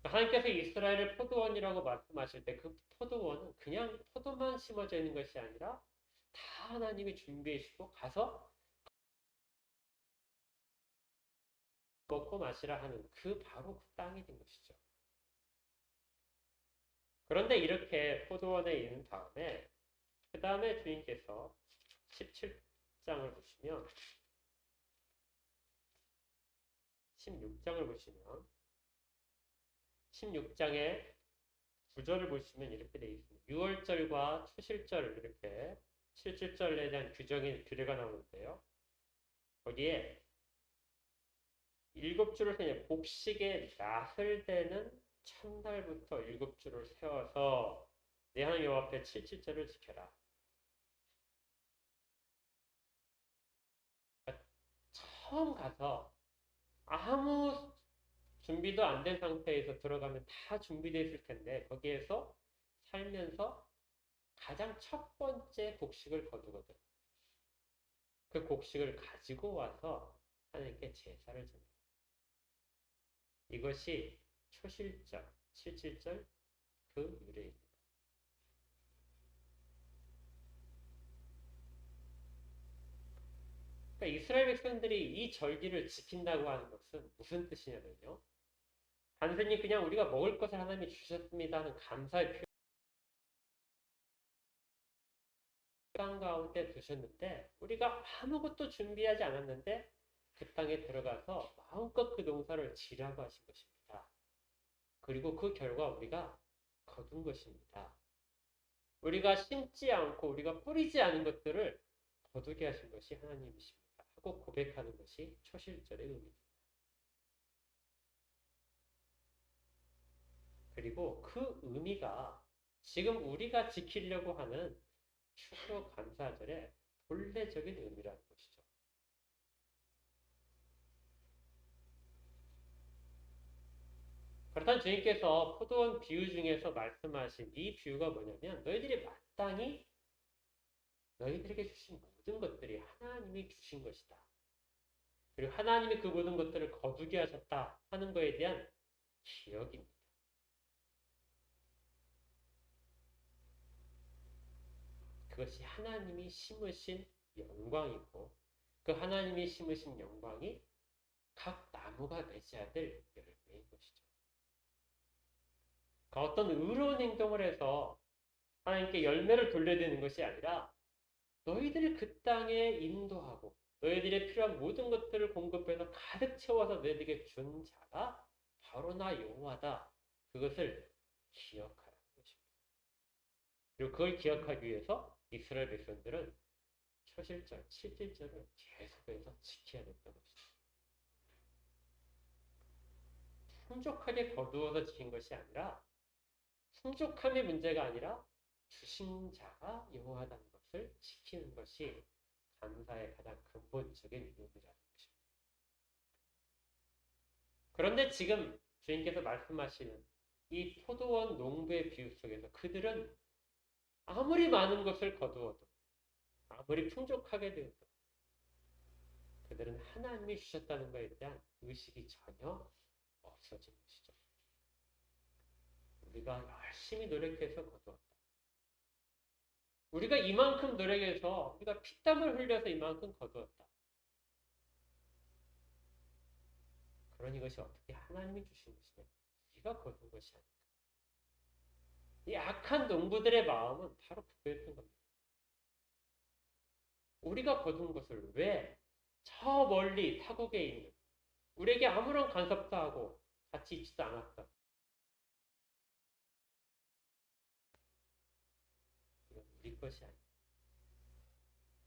하나님께서 이스라엘을 포도원이라고 말씀하실 때 그 포도원은 그냥 포도만 심어져 있는 것이 아니라 다 하나님이 준비해 주시고 가서 먹고 마시라 하는 바로 그 땅이 된 것이죠. 그런데 이렇게 포도원에 있는 다음에 그 다음에 주님께서 17장을 보시면 16장을 보시면 16장의 구절을 보시면 이렇게 되어 있습니다. 6월절과 초실절 이렇게 7절에 대한 규례가 나오는데요. 거기에 7주를 세냐 곡식에 낫을 대는 첫날부터 7주를 세워서 내 하나님 여호와 앞에 7절을 지켜라. 그러니까 처음 가서 아무 준비도 안 된 상태에서 들어가면 다 준비되어 있을 텐데 거기에서 살면서 가장 첫 번째 곡식을 거두거든. 그 곡식을 가지고 와서 하나님께 제사를 드려요. 이것이 초실절, 7절 그 유래입니다. 그러니까 이스라엘 백성들이 이 절기를 지킨다고 하는 것은 무슨 뜻이냐면요. 단순히 그냥 우리가 먹을 것을 하나님이 주셨습니다 하는 감사의 표현 땅 가운데 두셨는데 우리가 아무것도 준비하지 않았는데 그 땅에 들어가서 마음껏 그 농사를 지라고 하신 것입니다. 그리고 그 결과 우리가 거둔 것입니다. 우리가 심지 않고 우리가 뿌리지 않은 것들을 거두게 하신 것이 하나님이십니다. 하고 고백하는 것이 초실절의 의미입니다. 그리고 그 의미가 지금 우리가 지키려고 하는 추수 감사절의 본래적인 의미라는 것이죠. 그렇다면 주님께서 포도원 비유 중에서 말씀하신 이 비유가 뭐냐면 너희들이 마땅히 너희들에게 주신 모든 것들이 하나님이 주신 것이다. 그리고 하나님이 그 모든 것들을 거두게 하셨다 하는 것에 대한 기억입니다. 그것이 하나님이 심으신 영광이고 그 하나님이 심으신 영광이 각 나무가 맺어야 될 열매인 것이죠. 그러니까 어떤 의로운 행동을 해서 하나님께 열매를 돌려드리는 것이 아니라 너희들을 그 땅에 인도하고 너희들의 필요한 모든 것들을 공급해서 가득 채워서 너희들에게 준 자가 바로 나 여호와다. 그것을 기억하라는 것입니다. 그리고 그걸 기억하기 위해서 이스라엘 백성들은 초실절, 7일절을 계속해서 지켜야 됐던 것이죠. 풍족하게 거두어서 지킨 것이 아니라 풍족함의 문제가 아니라 주신 자가 여호와라는 것을 지키는 것이 감사의 가장 근본적인 이유라는 것입니다. 그런데 지금 주님께서 말씀하시는 이 포도원 농부의 비유 속에서 그들은 아무리 많은 것을 거두어도 아무리 풍족하게 되어도 그들은 하나님이 주셨다는 것에 대한 의식이 전혀 없어진 것이죠. 우리가 열심히 노력해서 거두었다. 우리가 이만큼 노력해서 우리가 피땀을 흘려서 이만큼 거두었다. 그런 이것이 어떻게 하나님이 주신 것이냐? 우리가 거둔 것이 아닐까. 이 악한 농부들의 마음은 바로 그거였던 겁니다. 우리가 거둔 것을 왜 저 멀리 타국에 있는 우리에게 아무런 간섭도 하고 같이 있지도 않았던 이건 우리 것이 아니야.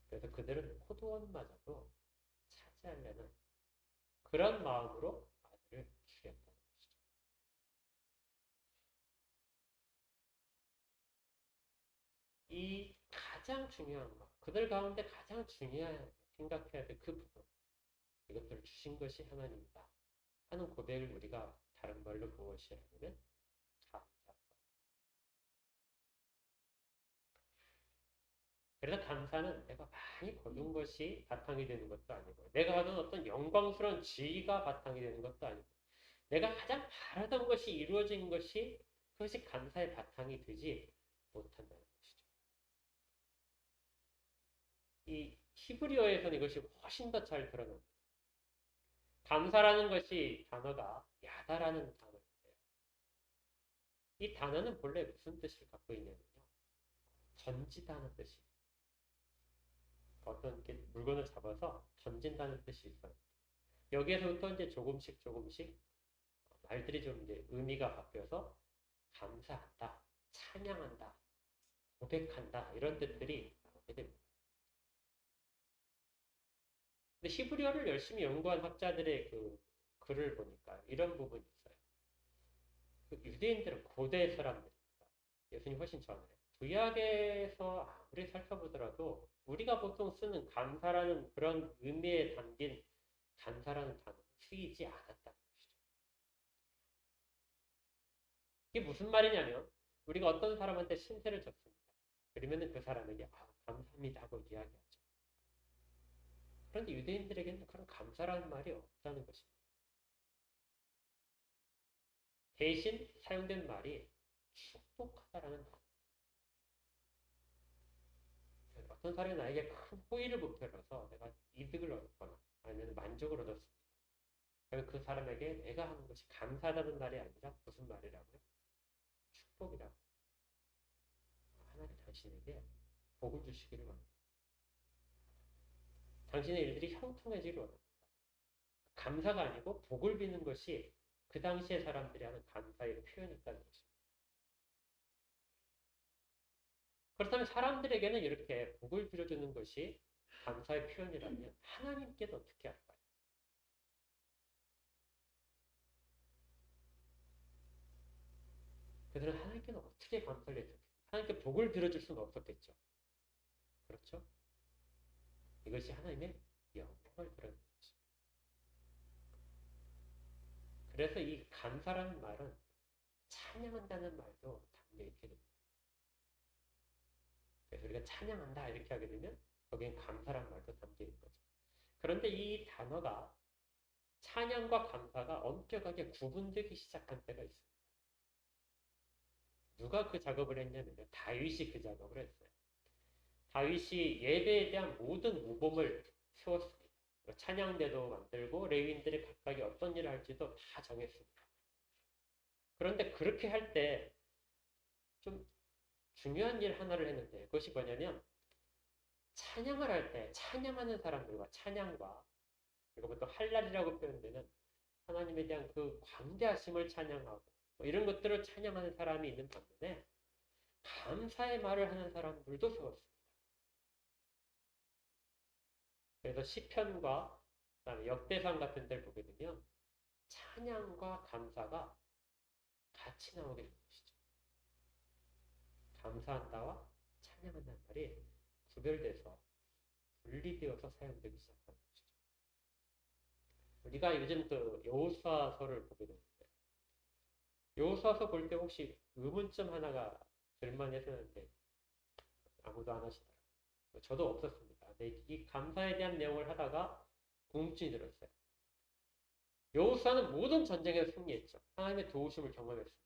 그래서 그들은 포도원마저도 차지하려는 그런 마음으로 아들을 죽였다는 것이죠. 이 가장 중요한 것, 그들 가운데 가장 중요하게 생각해야 될 그 부분, 이것들을 주신 것이 하나님이다 하는 고백을 우리가 다른 말로 무엇이라 하면 감사다. 그래서 감사는 내가 많이 거둔 것이 바탕이 되는 것도 아니고 내가 하던 어떤 영광스러운 지위가 바탕이 되는 것도 아니고 내가 가장 바라던 것이 이루어진 것이 그것이 감사의 바탕이 되지 못한다는 것이죠. 이 히브리어에서는 이것이 훨씬 더 잘 드러납니다. 감사라는 것이 단어가 야다라는 단어인데요. 이 단어는 본래 무슨 뜻을 갖고 있냐면요. 던지다는 뜻이 어떤 물건을 잡아서 던진다는 뜻이 있어요. 여기에서부터 이제 조금씩 말들이 좀 이제 의미가 바뀌어서 감사한다, 찬양한다, 고백한다 이런 뜻들이 나오게 됩니다. 근데 히브리어를 열심히 연구한 학자들의 그 글을 보니까 이런 부분이 있어요. 그 유대인들은 고대 사람들입니다. 예수님 훨씬 전에. 구약에서 아무리 살펴보더라도 우리가 보통 쓰는 감사라는 그런 의미에 담긴 감사라는 단어는 쓰이지 않았다는 것이죠. 이게 무슨 말이냐면 우리가 어떤 사람한테 신세를 졌습니다. 그러면 그 사람에게 감사합니다 하고 이야기하죠. 그런데 유대인들에게는 그런 감사라는 말이 없다는 것입니다. 대신 사용된 말이 축복하다라는 말. 어떤 사람이 나에게 큰 호의를 베풀어서 내가 이득을 얻거나 아니면 만족을 얻었습니다. 그러면 그 사람에게 내가 하는 것이 감사하다는 말이 아니라 무슨 말이라고요? 축복이라고. 하나님 당신에게 복을 주시기를 원합니다. 당신의 일들이 형통해지기를 원합니다. 감사가 아니고 복을 비는 것이 그 당시의 사람들이 하는 감사의 표현이었다는 것입니다. 그렇다면 사람들에게는 이렇게 복을 빌어주는 것이 감사의 표현이라면 하나님께도 어떻게 할까요? 그들은 하나님께는 어떻게 감사를 했을까요? 하나님께 복을 빌어줄 수는 없었겠죠. 그렇죠? 이것이 하나님의 영광을 드러내는 것입니다. 그래서 이 감사라는 말은 찬양한다는 말도 담겨있게 됩니다. 그래서 우리가 찬양한다 이렇게 하게 되면 거기엔 감사라는 말도 담겨있는 거죠. 그런데 이 단어가 찬양과 감사가 엄격하게 구분되기 시작한 때가 있습니다. 누가 그 작업을 했냐면 다윗이 그 작업을 했어요. 다윗이 예배에 대한 모든 모범을 세웠습니다. 찬양대도 만들고 레위인들이 각각이 어떤 일을 할지도 다 정했습니다. 그런데 그렇게 할 때 좀 중요한 일 하나를 했는데 그것이 뭐냐면 찬양을 할 때 찬양하는 사람들과 찬양과 그리고 또 할랄이라고 표현되는 하나님에 대한 그 광대하심을 찬양하고 뭐 이런 것들을 찬양하는 사람이 있는 반면에 감사의 말을 하는 사람들도 세웠습니다. 그래서 시편과 그다음에 역대상 같은 데를 보게 되면 찬양과 감사가 같이 나오게 되는 것이죠. 감사한다와 찬양한다는 말이 구별돼서 분리되어서 사용되기 시작하는 것이죠. 우리가 요즘 그 여호수아서를 보게 되는데 여호수아서 볼 때 혹시 의문점 하나가 들만했었는데 아무도 안 하시더라고요. 저도 없었습니다. 근데 이 감사에 대한 내용을 하다가 궁금증이 들었어요. 여호수아는 모든 전쟁에서 승리했죠. 하나님의 도우심을 경험했습니다.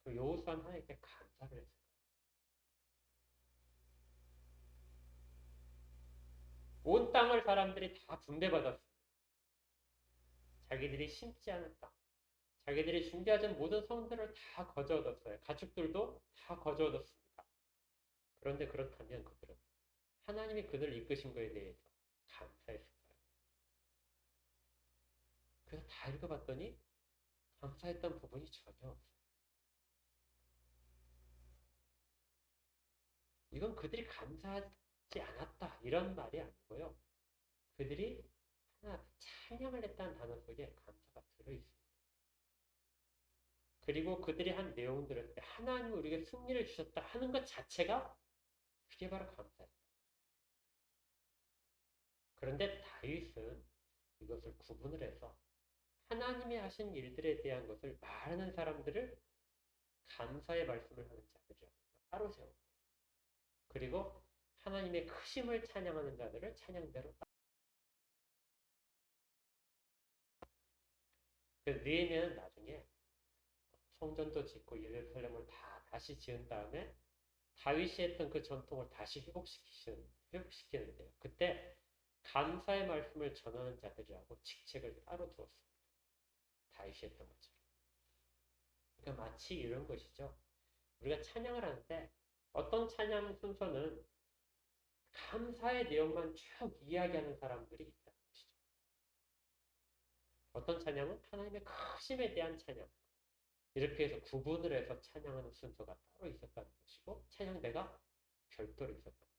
그 여호수아는 하나님께 감사를 했어요. 온 땅을 사람들이 다 분배받았습니다. 자기들이 심지 않은 땅, 자기들이 준비하던 모든 성들을 다 거저얻었어요. 가축들도 다 거저얻었습니다. 그런데 그렇다면 그들은 하나님이 그들을 이끄신 것에 대해서 감사했을까요? 그래서 다 읽어봤더니 감사했던 부분이 전혀 없어요. 이건 그들이 감사하지 않았다 이런 말이 아니고요. 그들이 하나 찬양을 했다는 단어 속에 감사가 들어있습니다. 그리고 그들이 한 내용들을 하나님이 우리에게 승리를 주셨다 하는 것 자체가 그게 바로 감사였다. 그런데 다윗은 이것을 구분을 해서 하나님이 하신 일들에 대한 것을 말하는 사람들을 감사의 말씀을 하는 자들이라고 따로 세우고 그리고 하나님의 크심을 찬양하는 자들을 찬양대로 그래서 느헤미야는 나중에 성전도 짓고 예루살렘을 다 다시 지은 다음에 다윗이 했던 그 전통을 다시 회복시키는데요. 그때 감사의 말씀을 전하는 자들이라고 직책을 따로 두었습니다. 다윗이 했던 것처럼. 그러니까 마치 이런 것이죠. 우리가 찬양을 하는데 어떤 찬양 순서는 감사의 내용만 쭉 이야기하는 사람들이 있다는 것이죠. 어떤 찬양은 하나님의 크심에 대한 찬양. 이렇게 해서 구분을 해서 찬양하는 순서가 따로 있었다는 것이고 찬양대가 별도로 있었다는 것이죠.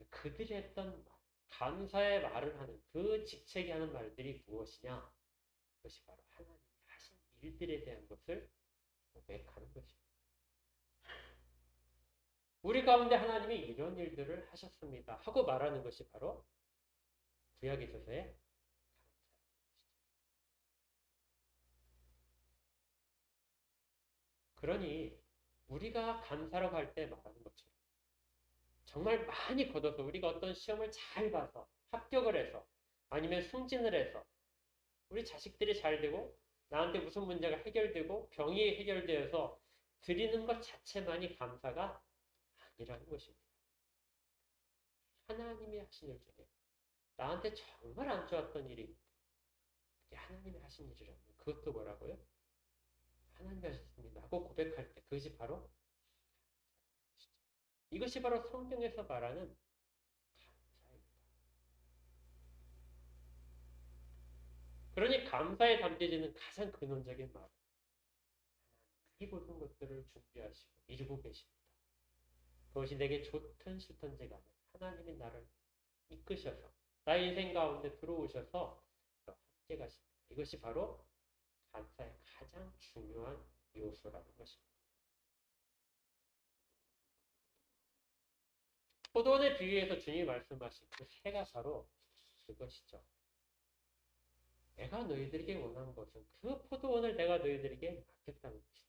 그들이 했던 감사의 말을 하는 그 직책이 하는 말들이 무엇이냐? 그것이 바로 하나님이 하신 일들에 대한 것을 고백하는 것입니다. 우리 가운데 하나님이 이런 일들을 하셨습니다 하고 말하는 것이 바로 구약에서의 감사라는 것이죠. 그러니 우리가 감사라고 할 때 말하는 것처럼 정말 많이 걷어서 우리가 어떤 시험을 잘 봐서 합격을 해서 아니면 승진을 해서 우리 자식들이 잘 되고 나한테 무슨 문제가 해결되고 병이 해결되어서 드리는 것 자체만이 감사가 아니라는 것입니다. 하나님이 하신 일 중에 나한테 정말 안 좋았던 일이 그게 하나님이 하신 일이라면 그것도 뭐라고요? 하나님이 하셨습니다 하고 고백할 때 그것이 바로 이것이 바로 성경에서 말하는 감사입니다. 그러니 감사에 담겨지는 가장 근원적인 말 이 모든 것들을 준비하시고 이루고 계십니다. 그것이 내게 좋든 싫든지 간에 하나님이 나를 이끄셔서 나의 인생 가운데 들어오셔서 함께 가십니다. 이것이 바로 감사의 가장 중요한 요소라는 것입니다. 포도원에 비유해서 주님이 말씀하신 그 새가 바로 그것이죠. 내가 너희들에게 원한 것은 그 포도원을 내가 너희들에게 맡겼다는 것이다.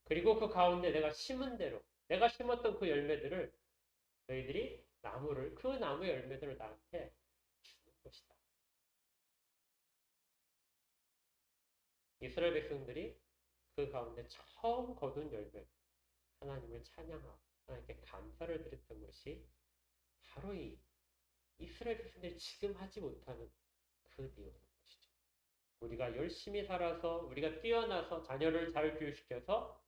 그리고 그 가운데 내가 심은 대로 내가 심었던 그 열매들을 너희들이 그 나무의 열매들을 나한테 주는 것이다. 이스라엘 백성들이 그 가운데 처음 거둔 열매 하나님을 찬양하고 하나님께 감사를 드렸던 것이 바로 이 이스라엘 백성들이 지금 하지 못하는 그 내용인 것이죠. 우리가 열심히 살아서 우리가 뛰어나서 자녀를 잘 교육시켜서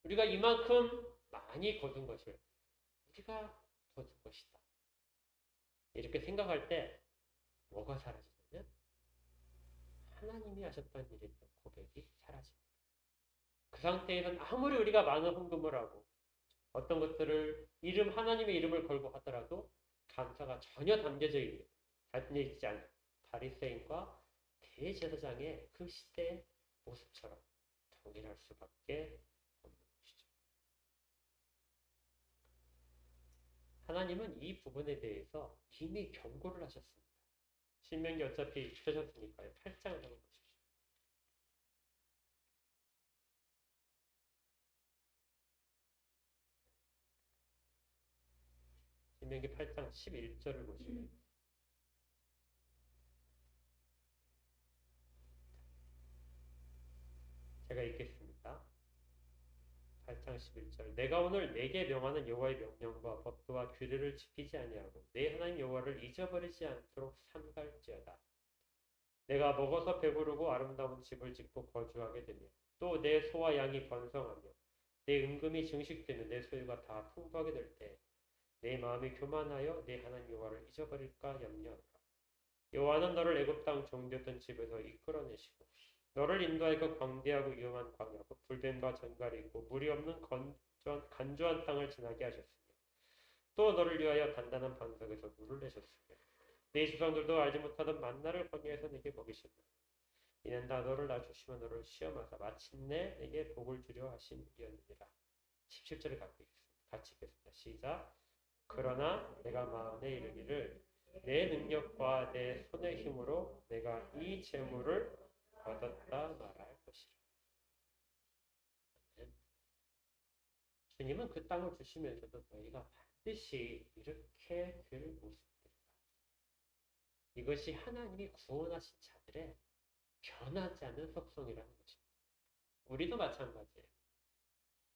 우리가 이만큼 많이 거둔 것을 우리가 거둔 것이다. 이렇게 생각할 때 뭐가 사라지냐면 하나님이 하셨던 일에 대한 고백이 사라집니다. 그 상태에서는 아무리 우리가 많은 헌금을 하고 어떤 것들을 하나님의 이름을 걸고 하더라도 감사가 전혀 담겨 있지 않은 바리새인과 대제사장의 그 시대의 모습처럼 동일할 수밖에 없는 것이죠. 하나님은 이 부분에 대해서 이미 경고를 하셨습니다. 신명기 어차피 펴셨으니까요. 8장을 한번 보십시오. 신명기 8장 11절을 보시면 제가 읽겠습니다. 8장 11절 내가 오늘 내게 명하는 여호와의 명령과 법도와 규례를 지키지 아니하고 내 하나님 여호와를 잊어버리지 않도록 삼갈지어다. 내가 먹어서 배부르고 아름다운 집을 짓고 거주하게 되며 또 내 소와 양이 번성하며 내 은금이 증식되며 내 소유가 다 풍부하게 될 때 내 마음이 교만하여 내 하나님 여호와를 잊어버릴까 염려하노라. 여호와는 너를 애굽 땅 종되었던 집에서 이끌어내시고 너를 인도하여 그 광대하고 위험한 광야 그 불뱀과 전갈이 있고 물이 없는 간조한 땅을 지나게 하셨으며 또 너를 위하여 단단한 반석에서 물을 내셨으며 네 조상들도 알지 못하던 만나를 광야에서 내게 먹이신다. 이는 다 너를 낮추시며 너를 시험하사 마침내 내게 복을 주려 하심이었느니라. 17절을 같이 읽겠습니다. 시작. 그러나 내가 마음에 이르기를 내 능력과 내 손의 힘으로 내가 이 재물을 얻었다 말할 것이라. 주님은 그 땅을 주시면서도 너희가 반드시 이렇게 될 모습들이다. 이것이 하나님이 구원하신 자들의 변하지 않는 속성이라는 것입니다. 우리도 마찬가지예요.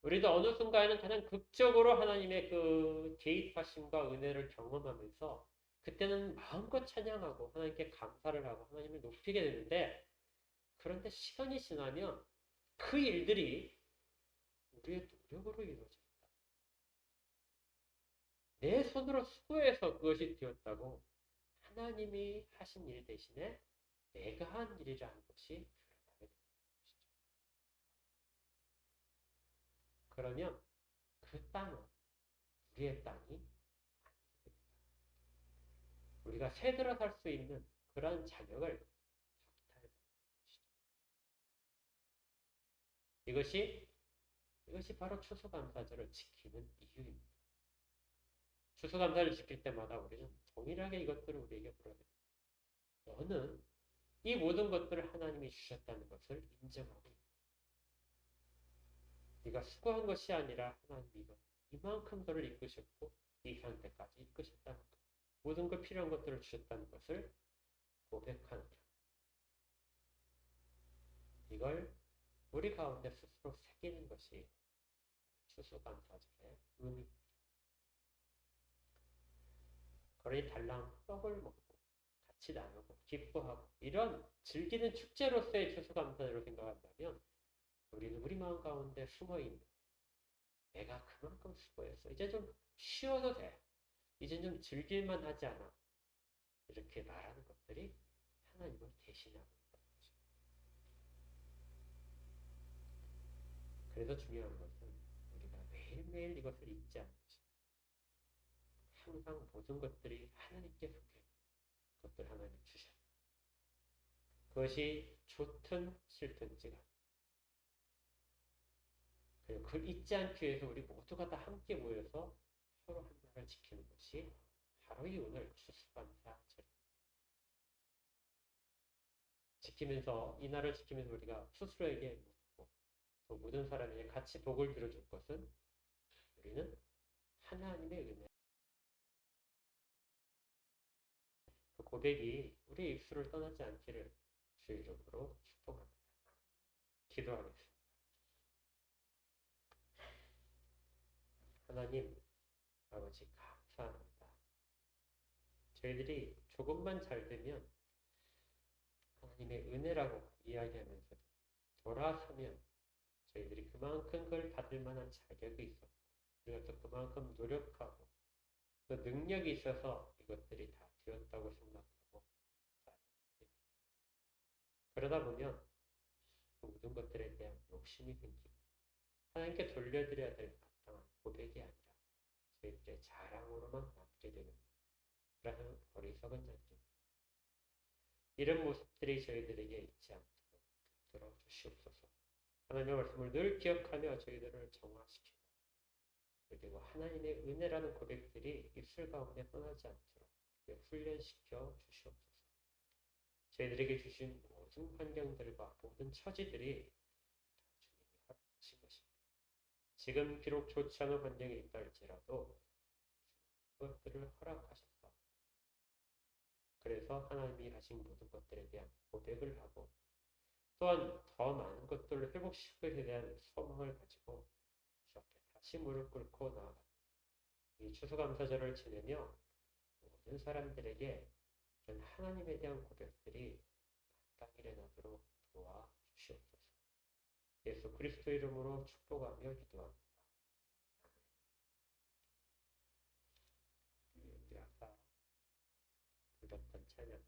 우리도 어느 순간에는 가장 극적으로 하나님의 그 개입하심과 은혜를 경험하면서 그때는 마음껏 찬양하고 하나님께 감사를 하고 하나님을 높이게 되는데 그런데 시간이 지나면 그 일들이 우리의 노력으로 이루어집니다. 내 손으로 수고해서 그것이 되었다고 하나님이 하신 일 대신에 내가 한 일이라는 것이 드러나게 되는 것이죠. 그러면 그 땅은 우리의 땅이 아니게 됩니다. 우리가 새들어 살 수 있는 그런 자격을 박탈하는 것이죠. 이것이 바로 추수감사절을 지키는 이유입니다. 추수감사를 지킬 때마다 우리는 동일하게 이것들을 우리에게 물어냅니다. 너는 이 모든 것들을 하나님이 주셨다는 것을 인정하고 있다. 네가 수고한 것이 아니라 하나님이 이만큼 너를 이끄셨고 이 상태까지 이끄셨다는 것, 모든 것 필요한 것들을 주셨다는 것을 고백하느냐. 이걸 우리 가운데 스스로 새기는 것이 추수감사절의 의미입니다. 그러니 달랑 떡을 먹고 같이 나누고 기뻐하고 이런 즐기는 축제로서의 추수감사절을 생각한다면 우리는 우리 마음 가운데 숨어있는 내가 그만큼 수고했어. 이제 좀 쉬어도 돼. 이제 좀 즐길만 하지 않아. 이렇게 말하는 것들이 하나님을 대신하고 있다는 거죠. 그래서 중요한 것은 우리가 매일매일 이것을 잊지 않는 것입니다. 항상 모든 것들이 하나님께 속해 있는 것들 하나님 주셨다. 그것이 좋든 싫든지가 그리고 그걸 잊지 않기 위해서 우리 모두가 다 함께 모여서 서로 하나를 지키는 것이 바로 이 오늘 추수감사절입니다. 이 날을 지키면서 우리가 스스로에게 묻고 또 모든 사람에게 같이 복을 빌어줄 것은 우리는 하나님의 은혜 그 고백이 우리의 입술을 떠나지 않기를 주의 이름으로 축복합니다. 기도하겠습니다. 하나님 아버지 감사합니다. 저희들이 조금만 잘 되면 하나님의 은혜라고 이야기하면서도 돌아서면 저희들이 그만큼 그걸 받을 만한 자격이 있었고 우리가 또 그만큼 노력하고 그 능력이 있어서 이것들이 다 되었다고 생각하고 그러다 보면 그 모든 것들에 대한 욕심이 생기고 하나님께 돌려드려야 될 마땅한 고백이 아니라 저희들의 자랑으로만 남게 되는 그러한 어리석은 자들입니다. 이런 모습들이 저희들에게 있지 않도록 붙들어 주시옵소서. 하나님의 말씀을 늘 기억하며 저희들을 정화시키고 그리고 하나님의 은혜라는 고백들이 입술 가운데 떠나지 않도록 훈련시켜 주시옵소서. 저희들에게 주신 모든 환경들과 모든 처지들이 다 주님이 허락하신 것입니다. 지금 비록 좋지 않은 환경에 있다 할지라도 그것들을 허락하셨어. 그래서 하나님이 하신 모든 것들에 대한 고백을 하고 또한 더 많은 것들을 회복시키기에 대한 소망을 가지고 주 앞에 다시 무릎 꿇고 나아갑니다. 이 추수감사절을 지내며 모든 사람들에게 이런 하나님에 대한 고백들이 마땅히 일어나도록 도와주시옵소서. 예수 그리스도 이름으로 축복하며 기도합니다. 우리 아까 불렀던 찬양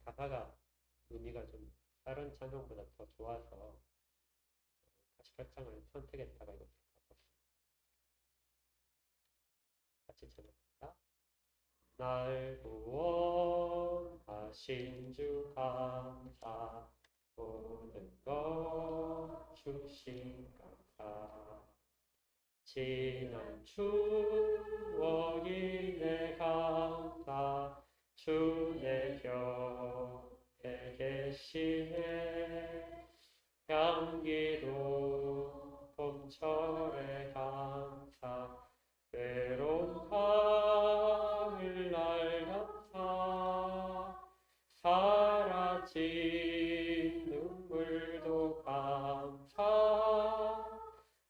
가사가 의미가 좀 다른 찬송보다 더 좋아서 88장을 선택했다가 이것으로 바꿨습니다. 같이 찬양합니다. 날 구원하신 주 감사 모든 것 주신 감사 지난 추억이 내 감사 주 내 곁에 계시네 향기로운 봄철의 감사 외로운 가을날 감사 사라진 눈물도 감사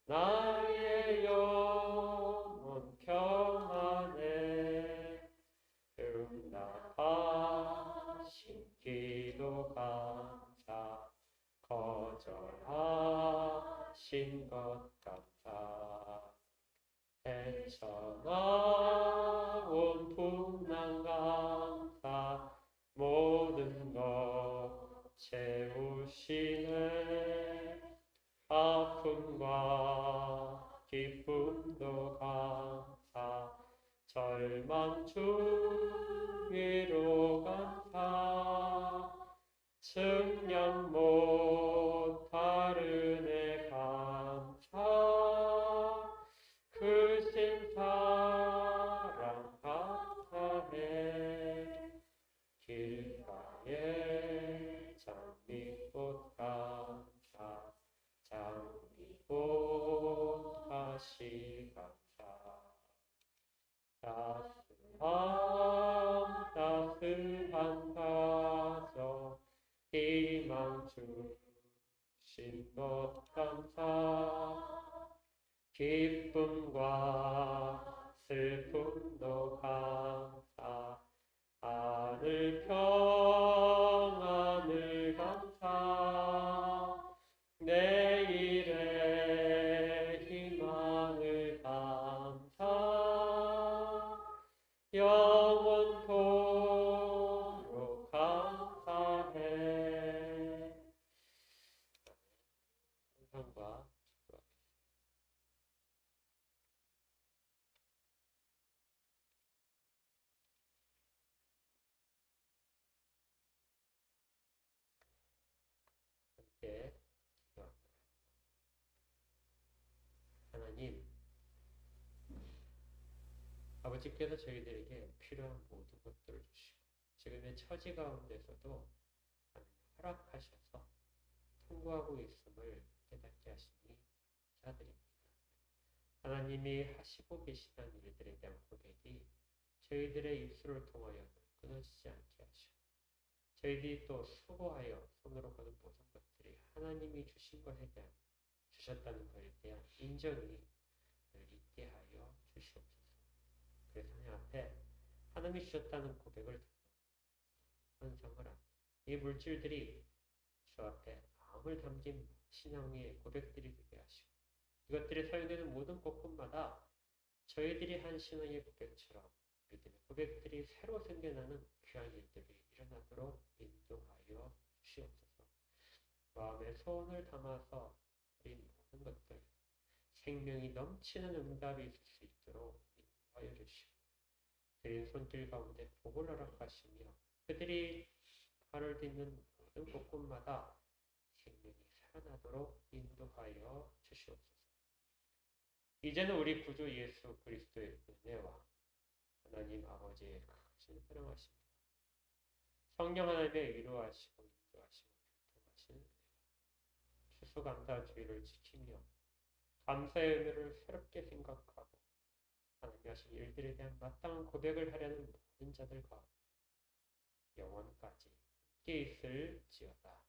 나의 영혼 평안에 응답하신 기도 감사 거절하신 것 감사 헤쳐나온 풍랑 감사 모든 것 채우시네 아픔과 기쁨도 감사 절망 중위로 감사 측량 못하는 애 감사 크신 사랑 감사해 길가에 장미꽃 감사 장미꽃 다시 감사 따스한 가정 희망 주신 것 감사 기쁨과 슬픔도 감사 하늘 평안을 감사 내일의 희망을 감사 영원토록 감사해 항상과 함께 기도합니다. 하나님 아버지께서 저희들에게 필요한 모든 것들을 주시고 지금의 처지 가운데서도 하나님 허락하셔서 통과하고 있음을 깨닫게 하시니 감사드립니다. 하나님이 하시고 계시는 일들에 대한 고백이 저희들의 입술을 통하여 끊어지지 않게 하시고 저희들이 또 수고하여 손으로 거둔 모든 것들이 하나님이 주신 것에 대한 주셨다는 것에 대한 인정이 늘 있게 하여 주시옵소서. 그래서 하나님 앞에 하나님이 주셨다는 고백을 완성을 합니다. 이 물질들이 주 앞에 마음을 담긴 신앙의 고백들이 되게 하시고 이것들이 사용되는 모든 곳곳마다 저희들이 한 신앙의 고백처럼 믿음의 고백들이 새로 생겨나는 귀한 일들이 일어나도록 인도하여 주시옵소서. 마음의 소원을 담아서 드린 모든 것들, 생명이 넘치는 응답이 있을 수 있도록 인도하여 주시고, 드린 손길 가운데 복을 허락하시며 그들이 발을 딛는 모든 곳곳마다 생명이 살아나도록 인도하여 주시옵소서. 이제는 우리 구주 예수 그리스도의 은혜와 하나님 아버지의 크신 사랑하심과 성령 하나님의 위로하시고 인도하시고 교통하시는 은혜가 추수감사주의를 지키며 감사의 의미를 새롭게 생각하고 하나님이 하신 일들에 대한 마땅한 고백을 하려는 모든 자들 가운데 영원까지 함께 있을지어다.